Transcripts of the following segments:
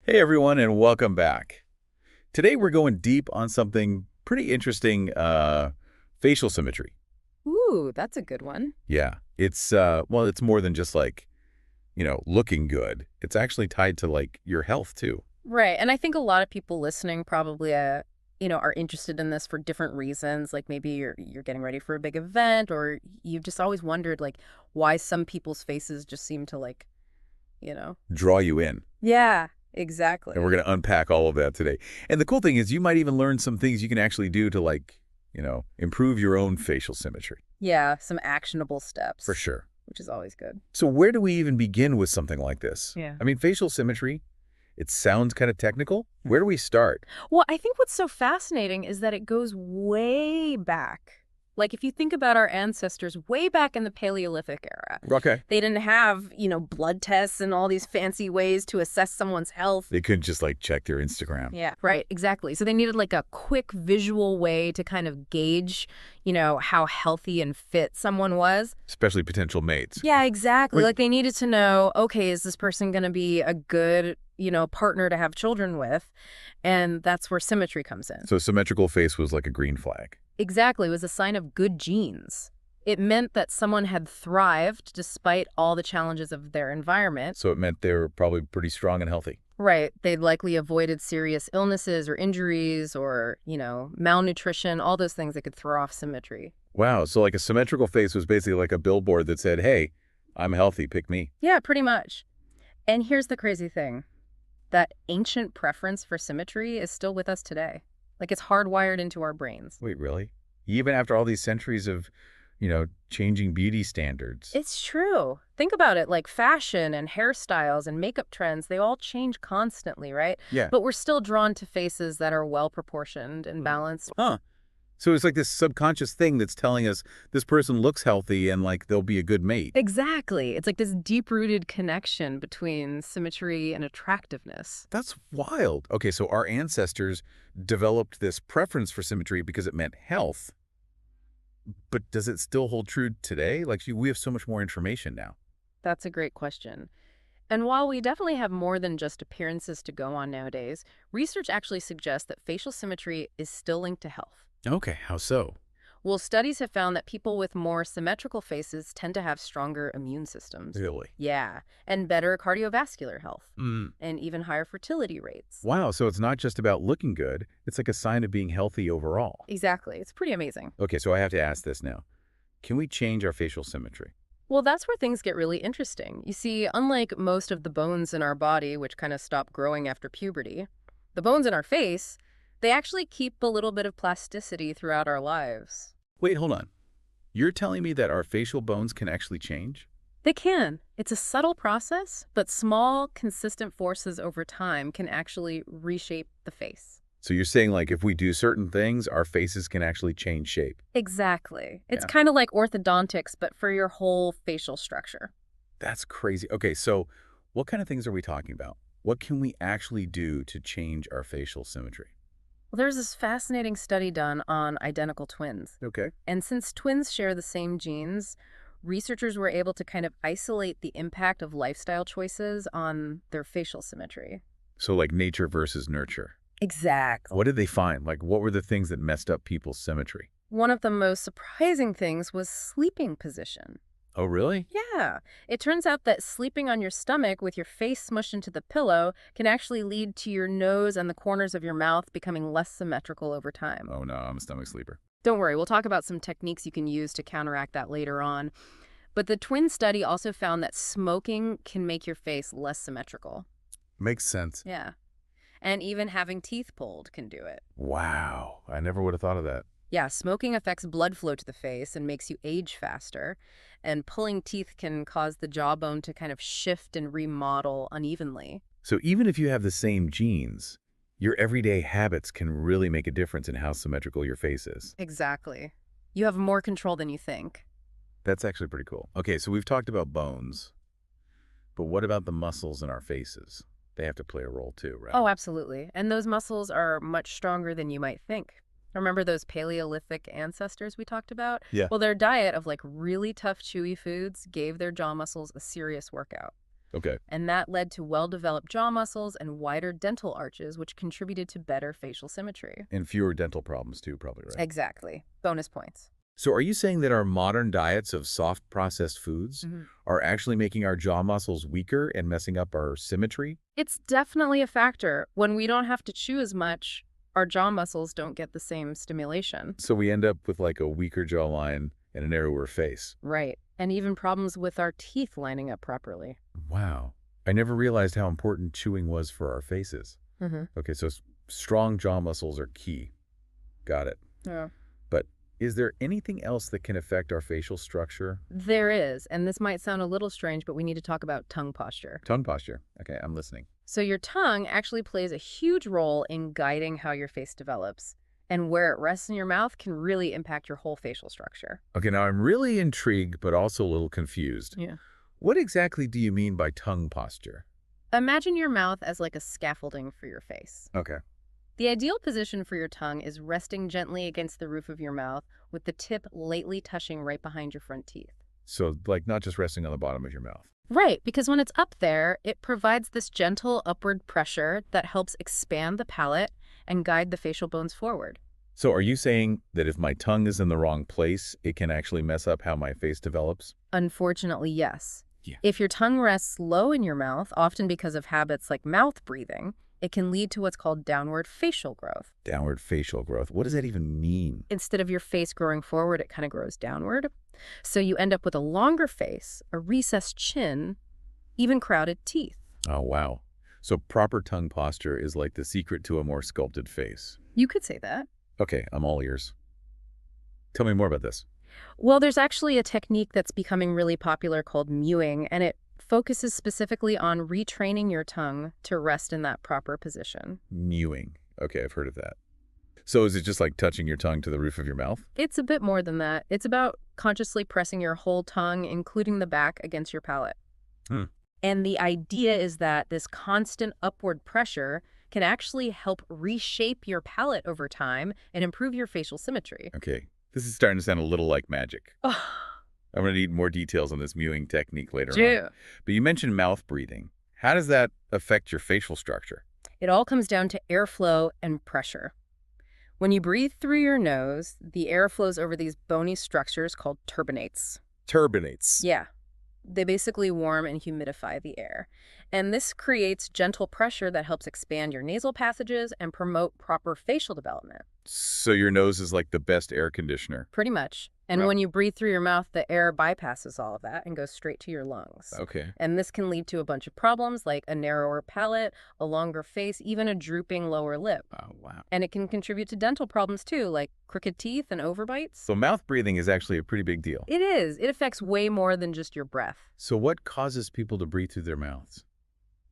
Hey everyone, and welcome back. Today we're going deep on something pretty interesting, facial symmetry. Ooh, that's a good one. Yeah, it's more than just like, looking good. It's actually tied to like your health too. Right. And I think a lot of people listening probably are interested in this for different reasons. Like maybe you're getting ready for a big event or you've just always wondered like why some people's faces just seem to you know. Draw you in. Yeah, And we're exactly. going to unpack all of that today. And the cool thing is you might even learn some things you can actually do to like, improve your own facial symmetry. Yeah, some actionable For steps, sure. which is always good. So where do we even begin with something like this? Yeah. I mean, facial symmetry, it sounds kind of technical. Where do we start? Well, I think what's so fascinating is that it goes way back. Like if you think about our ancestors way back in the Paleolithic era, Okay. they didn't have, blood tests and all these fancy ways to assess someone's health. They couldn't just like check their Instagram. Yeah, right, exactly. So they needed like a quick visual way to kind of gauge, how healthy and fit someone was. Especially potential mates. Yeah, exactly. Wait, Like they needed to know, okay, is this person going to be a good, partner to have children with? And that's where symmetry comes in. so symmetrical face was like a green flag. Exactly. It was a sign of good genes. It meant that someone had thrived despite all the challenges of their environment. So it meant they were probably pretty strong and healthy. Right. They'd likely avoided serious illnesses or injuries or, malnutrition, all those things that could throw off symmetry. Wow, so like a symmetrical face was basically like a billboard that said, hey, I'm healthy, pick me. Yeah, pretty much. And here's the crazy thing. That ancient preference for symmetry is still with us today. Like it's hardwired into our brains. Wait, really? Even after all these centuries of, changing beauty standards. It's true. Think about it, like fashion and hairstyles and makeup trends, they all change constantly, right? Yeah. But we're still drawn to faces that are well proportioned and balanced. Huh. So it's like this subconscious thing that's telling us this person looks healthy and like they'll be a good mate. Exactly. It's like this deep-rooted connection between symmetry and attractiveness. That's wild. Okay, so our ancestors developed this preference for symmetry because it meant health. But does it still hold true today? Like, we have so much more information now. That's a great question. And while we definitely have more than just appearances to go on nowadays, research actually suggests that facial symmetry is still linked to health. Okay, how so? Well, studies have found that people with more symmetrical faces tend to have stronger immune systems. Really? Yeah, and better cardiovascular health, Mm. and even higher fertility rates. Wow, so it's not just about looking good. It's like a sign of being healthy overall. Exactly. It's pretty amazing. Okay, so I have to ask this now. Can we change our facial symmetry? Well, that's where things get really interesting. You see, unlike most of the bones in our body, which kind of stop growing after puberty, the bones in our face, they actually keep a little bit of plasticity throughout our lives. Wait, hold on. You're telling me that our facial bones can actually change? They can. It's a subtle process, but small, consistent forces over time can actually reshape the face. So you're saying like if we do certain things, our faces can actually change shape? Exactly. It's Yeah. kind of like orthodontics, but for your whole facial structure. That's crazy. Okay, so what kind of things are we talking about? What can we actually do to change our facial symmetry? Well, there's this fascinating study done on identical twins. Okay. And since twins share the same genes, researchers were able to kind of isolate the impact of lifestyle choices on their facial symmetry. So like nature versus nurture. Exactly. What did they find? Like what were the things that messed up people's symmetry? One of the most surprising things was sleeping position. Oh, really? Yeah, it turns out that sleeping on your stomach with your face smushed into the pillow can actually lead to your nose and the corners of your mouth becoming less symmetrical over time. Oh no, I'm a stomach sleeper. Don't worry, we'll talk about some techniques you can use to counteract that later on. But the twin study also found that smoking can make your face less symmetrical. Makes sense. Yeah. And even having teeth pulled can do it. Wow, I never would have thought of that. Yeah, smoking affects blood flow to the face and makes you age faster. And pulling teeth can cause the jawbone to kind of shift and remodel unevenly. So even if you have the same genes, your everyday habits can really make a difference in how symmetrical your face is. Exactly. You have more control than you think. That's actually pretty cool. Okay, so we've talked about bones, but what about the muscles in our faces? They have to play a role too, right? Oh, absolutely. And those muscles are much stronger than you might think. Remember those Paleolithic ancestors we talked about? Yeah. Well, their diet of like really tough, chewy foods gave their jaw muscles a serious workout. Okay. And that led to well-developed jaw muscles and wider dental arches, which contributed to better facial symmetry. And fewer dental problems too, probably, right? Exactly. Bonus points. So are you saying that our modern diets of soft processed foods Mhm. are actually making our jaw muscles weaker and messing up our symmetry? It's definitely a factor. When we don't have to chew as much, our jaw muscles don't get the same stimulation. So we end up with like a weaker jawline and a narrower face. Right. And even problems with our teeth lining up properly. Wow. I never realized how important chewing was for our faces. Mm-hmm. Okay, so strong jaw muscles are key. Got it. Yeah. But is there anything else that can affect our facial structure? There is, and this might sound a little strange, but we need to talk about tongue posture. Tongue posture. Okay, I'm listening. So your tongue actually plays a huge role in guiding how your face develops. And where it rests in your mouth can really impact your whole facial structure. Okay, now I'm really intrigued, but also a little confused. Yeah. What exactly do you mean by tongue posture? Imagine your mouth as like a scaffolding for your face. Okay. The ideal position for your tongue is resting gently against the roof of your mouth with the tip lightly touching right behind your front teeth. So, like, not just resting on the bottom of your mouth. Right, because when it's up there, it provides this gentle upward pressure that helps expand the palate and guide the facial bones forward. So are you saying that if my tongue is in the wrong place, it can actually mess up how my face develops? Unfortunately, yes. Yeah. If your tongue rests low in your mouth, often because of habits like mouth breathing, it can lead to what's called downward facial growth. Downward facial growth. What does that even mean? Instead of your face growing forward, it kind of grows downward. So you end up with a longer face, a recessed chin, even crowded teeth. Oh, wow. So proper tongue posture is like the secret to a more sculpted face. You could say that. Okay, I'm all ears. Tell me more about this. Well, there's actually a technique that's becoming really popular called mewing, and it focuses specifically on retraining your tongue to rest in that proper position. Mewing. Okay, I've heard of that. So is it just like touching your tongue to the roof of your mouth? It's a bit more than that. It's about consciously pressing your whole tongue, including the back, against your palate. Hmm. And the idea is that this constant upward pressure can actually help reshape your palate over time and improve your facial symmetry. Okay, this is starting to sound a little like magic. Oh, I'm going to need more details on this mewing technique later on. yeah. But you mentioned mouth breathing. How does that affect your facial structure? It all comes down to airflow and pressure. When you breathe through your nose, the air flows over these bony structures called turbinates. Turbinates. Yeah. They basically warm and humidify the air. And this creates gentle pressure that helps expand your nasal passages and promote proper facial development. So your nose is like the best air conditioner. Pretty much. And Wow. when you breathe through your mouth, the air bypasses all of that and goes straight to your lungs. Okay. And this can lead to a bunch of problems like a narrower palate, a longer face, even a drooping lower lip. Oh, wow. And it can contribute to dental problems too, like crooked teeth and overbites. So mouth breathing is actually a pretty big deal. It is. It affects way more than just your breath. So what causes people to breathe through their mouths?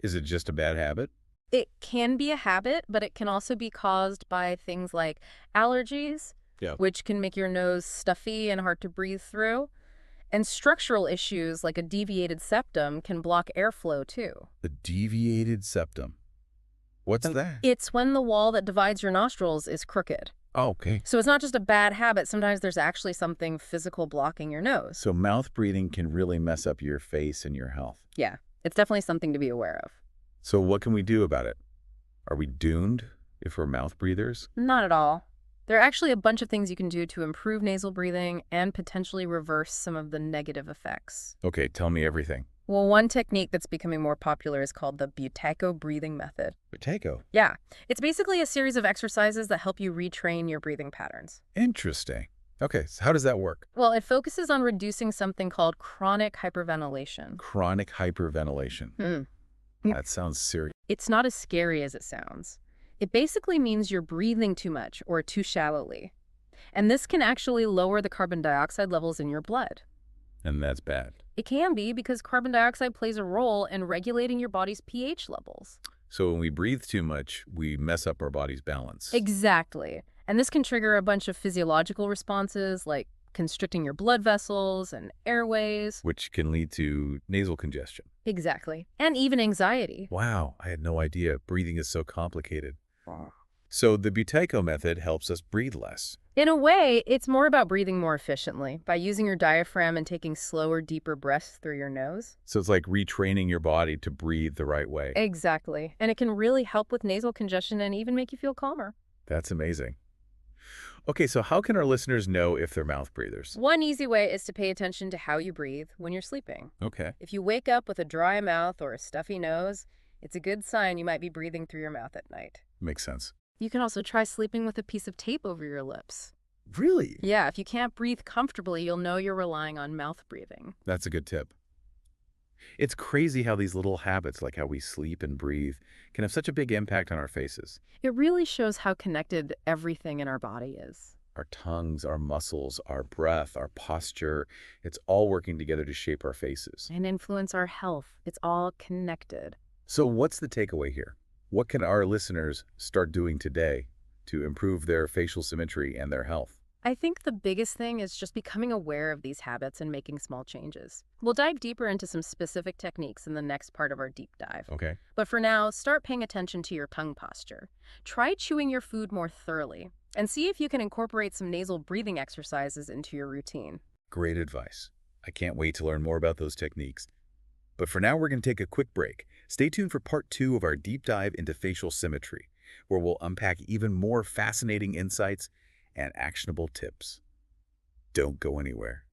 Is it just a bad habit? It can be a habit, but it can also be caused by things like allergies, Yeah. which can make your nose stuffy and hard to breathe through. And structural issues like a deviated septum can block airflow too. The deviated septum. What's that? It's when the wall that divides your nostrils is crooked. Oh, okay. So it's not just a bad habit. Sometimes there's actually something physical blocking your nose. So mouth breathing can really mess up your face and your health. Yeah, it's definitely something to be aware of. So what can we do about it? Are we doomed if we're mouth breathers? Not at all. There are actually a bunch of things you can do to improve nasal breathing and potentially reverse some of the negative effects. Okay, tell me everything. Well, one technique that's becoming more popular is called the Buteyko breathing method. Potato. Yeah, it's basically a series of exercises that help you retrain your breathing patterns. Interesting. Okay, so how does that work? Well, it focuses on reducing something called chronic hyperventilation. Chronic hyperventilation. Hmm. That sounds serious. It's not as scary as it sounds. It basically means you're breathing too much or too shallowly. And this can actually lower the carbon dioxide levels in your blood. And that's bad. It can be because carbon dioxide plays a role in regulating your body's pH levels. So when we breathe too much, we mess up our body's balance. Exactly. And this can trigger a bunch of physiological responses like constricting your blood vessels and airways. Which can lead to nasal congestion. Exactly. And even anxiety. Wow, I had no idea. Breathing is so complicated. So the Buteyko method helps us breathe less. In a way, it's more about breathing more efficiently by using your diaphragm and taking slower, deeper breaths through your nose. So it's like retraining your body to breathe the right way. Exactly. And it can really help with nasal congestion and even make you feel calmer. That's amazing. Okay, so how can our listeners know if they're mouth breathers? One easy way is to pay attention to how you breathe when you're sleeping. Okay, If you wake up with a dry mouth or a stuffy nose, it's a good sign you might be breathing through your mouth at night. makes sense. You can also try sleeping with a piece of tape over your lips. Really? Yeah, if you can't breathe comfortably, you'll know you're relying on mouth breathing. That's a good tip. It's crazy how these little habits, like how we sleep and breathe, can have such a big impact on our faces. It really shows how connected everything in our body is. Our tongues, our muscles, our breath, our posture, it's all working together to shape our faces. And influence our health. It's all connected. So what's the takeaway here? What can our listeners start doing today to improve their facial symmetry and their health? I think the biggest thing is just becoming aware of these habits and making small changes. We'll dive deeper into some specific techniques in the next part of our deep dive. Okay. But for now, start paying attention to your tongue posture. Try chewing your food more thoroughly and see if you can incorporate some nasal breathing exercises into your routine. Great advice. I can't wait to learn more about those techniques. But for now, we're going to take a quick break. Stay tuned for part 2 of our deep dive into facial symmetry, where we'll unpack even more fascinating insights and actionable tips. Don't go anywhere.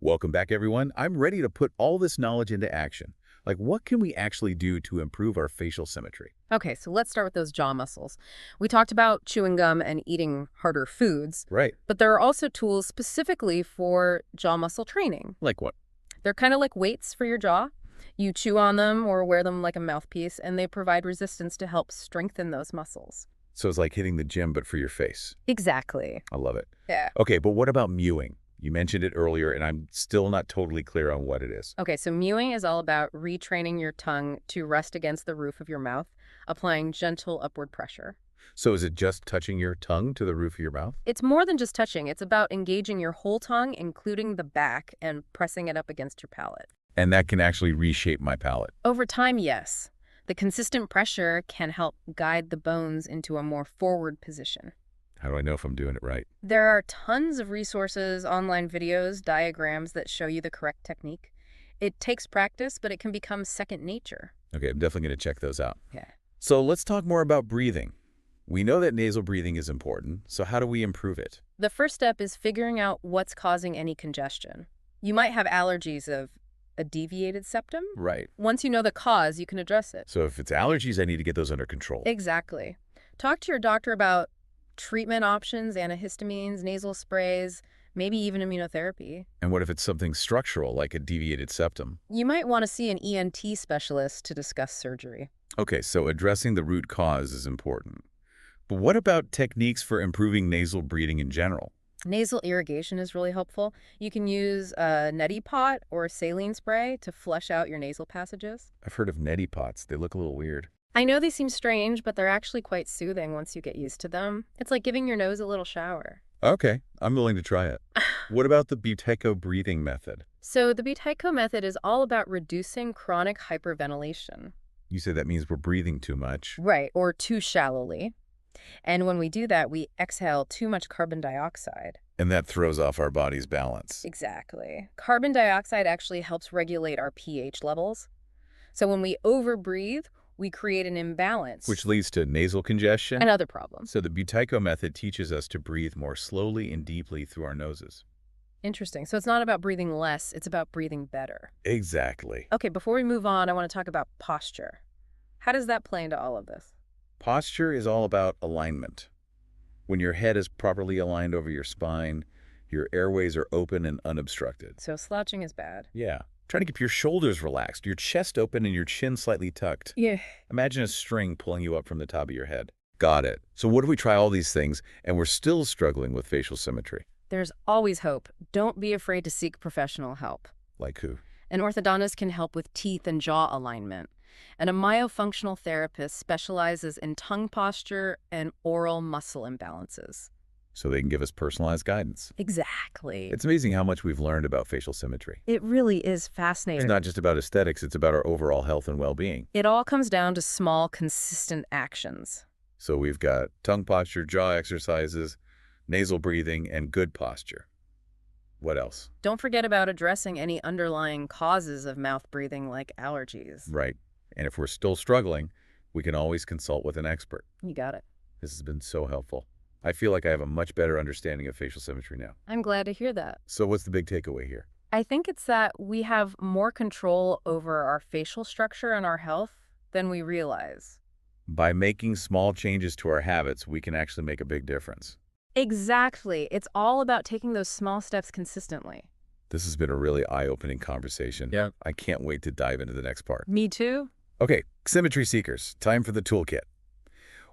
Welcome back, everyone. I'm ready to put all this knowledge into action. Like, what can we actually do to improve our facial symmetry? Okay, so let's start with those jaw muscles. We talked about chewing gum and eating harder foods, Right. but there are also tools specifically for jaw muscle training. Like what? They're kind of like weights for your jaw. You chew on them or wear them like a mouthpiece, and they provide resistance to help strengthen those muscles. So it's like hitting the gym, but for your face. Exactly. I love it. Yeah. Okay, but what about mewing? You mentioned it earlier, and I'm still not totally clear on what it is. Okay, so mewing is all about retraining your tongue to rest against the roof of your mouth, applying gentle upward pressure. So is it just touching your tongue to the roof of your mouth? It's more than just touching. It's about engaging your whole tongue, including the back, and pressing it up against your palate. And that can actually reshape my palate. Over time, yes. The consistent pressure can help guide the bones into a more forward position. How do I know if I'm doing it right? There are tons of resources, online videos, diagrams that show you the correct technique. It takes practice, but it can become second nature. Okay, I'm definitely going to check those out. Yeah. So let's talk more about breathing. We know that nasal breathing is important, so how do we improve it? The first step is figuring out what's causing any congestion. You might have allergies of a deviated septum. Right. Once you know the cause, you can address it. So if it's allergies, I need to get those under control. Exactly. Talk to your doctor about treatment options, antihistamines, nasal sprays, maybe even immunotherapy. And what if it's something structural, like a deviated septum? You might want to see an ENT specialist to discuss surgery. Okay, so addressing the root cause is important. But what about techniques for improving nasal breathing in general? Nasal irrigation is really helpful. You can use a neti pot or a saline spray to flush out your nasal passages. I've heard of neti pots. They look a little weird. I know they seem strange, but they're actually quite soothing once you get used to them. It's like giving your nose a little shower. Okay, I'm willing to try it. What about the Buteyko breathing method? So the Buteyko method is all about reducing chronic hyperventilation. You say that means we're breathing too much. Right, or too shallowly. And when we do that, we exhale too much carbon dioxide. And that throws off our body's balance. Exactly. Carbon dioxide actually helps regulate our pH levels. So when we overbreathe, we create an imbalance. Which leads to nasal congestion. And other problems. So the Buteyko method teaches us to breathe more slowly and deeply through our noses. Interesting. So it's not about breathing less, it's about breathing better. Exactly. Okay, before we move on, I want to talk about posture. How does that play into all of this? Posture is all about alignment. When your head is properly aligned over your spine, your airways are open and unobstructed. So slouching is bad. Yeah. Try to keep your shoulders relaxed, your chest open and your chin slightly tucked. Yeah. Imagine a string pulling you up from the top of your head. Got it. So what if we try all these things and we're still struggling with facial symmetry? There's always hope. Don't be afraid to seek professional help. Like who? An orthodontist can help with teeth and jaw alignment. And a myofunctional therapist specializes in tongue posture and oral muscle imbalances. So they can give us personalized guidance. Exactly. It's amazing how much we've learned about facial symmetry. It really is fascinating. It's not just about aesthetics, it's about our overall health and well-being. It all comes down to small, consistent actions. So we've got tongue posture, jaw exercises, nasal breathing, and good posture. What else? Don't forget about addressing any underlying causes of mouth breathing like allergies. Right. And if we're still struggling, we can always consult with an expert. You got it. This has been so helpful. I feel like I have a much better understanding of facial symmetry now. I'm glad to hear that. So what's the big takeaway here? I think it's that we have more control over our facial structure and our health than we realize. By making small changes to our habits, we can actually make a big difference. Exactly. It's all about taking those small steps consistently. This has been a really eye-opening conversation. Yeah. I can't wait to dive into the next part. Me too. Okay, symmetry seekers, time for the toolkit.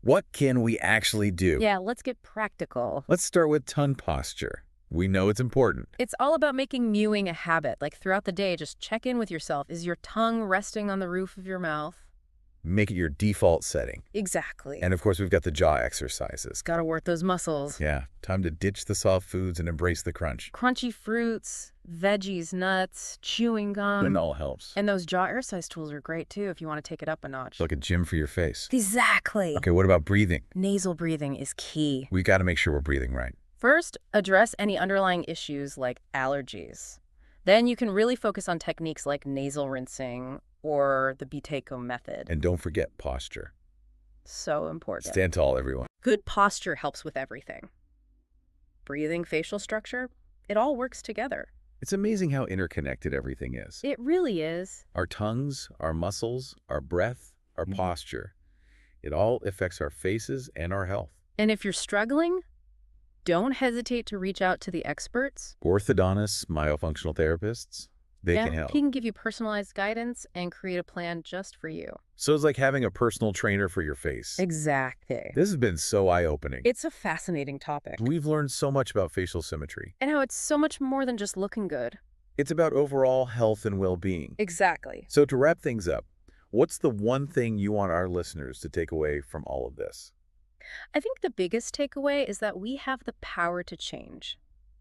What can we actually do? Yeah, let's get practical. Let's start with tongue posture. We know it's important. It's all about making mewing a habit. Like throughout the day, just check in with yourself. Is your tongue resting on the roof of your mouth? Make it your default setting. Exactly. And of course, we've got the jaw exercises. Gotta work those muscles. Yeah, time to ditch the soft foods and embrace the crunch. Crunchy fruits, veggies, nuts, chewing gum. It all helps. And those jaw exercise tools are great too if you want to take it up a notch. It's like a gym for your face. Exactly. Okay, what about breathing? Nasal breathing is key. We got to make sure we're breathing right. First, address any underlying issues like allergies. Then you can really focus on techniques like nasal rinsing or the Buteyko method. And don't forget posture. So important. Stand tall, everyone. Good posture helps with everything. Breathing, facial structure, it all works together. It's amazing how interconnected everything is. It really is. Our tongues, our muscles, our breath, our posture. It all affects our faces and our health. And if you're struggling, don't hesitate to reach out to the experts. Orthodontists, myofunctional therapists, they can help. He can give you personalized guidance and create a plan just for you. So it's like having a personal trainer for your face. Exactly. This has been so eye-opening. It's a fascinating topic. We've learned so much about facial symmetry. And how it's so much more than just looking good. It's about overall health and well-being. Exactly. So to wrap things up, what's the one thing you want our listeners to take away from all of this? I think the biggest takeaway is that we have the power to change.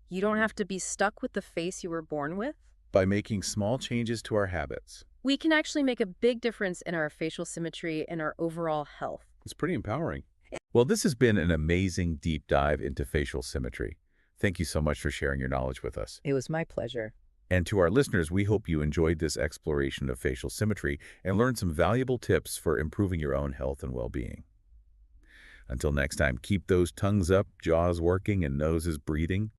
You don't have to be stuck with the face you were born with. By making small changes to our habits. We can actually make a big difference in our facial symmetry and our overall health. It's pretty empowering. Well, this has been an amazing deep dive into facial symmetry. Thank you so much for sharing your knowledge with us. It was my pleasure. And to our listeners, we hope you enjoyed this exploration of facial symmetry and learned some valuable tips for improving your own health and well-being. Until next time, keep those tongues up, jaws working, and noses breathing.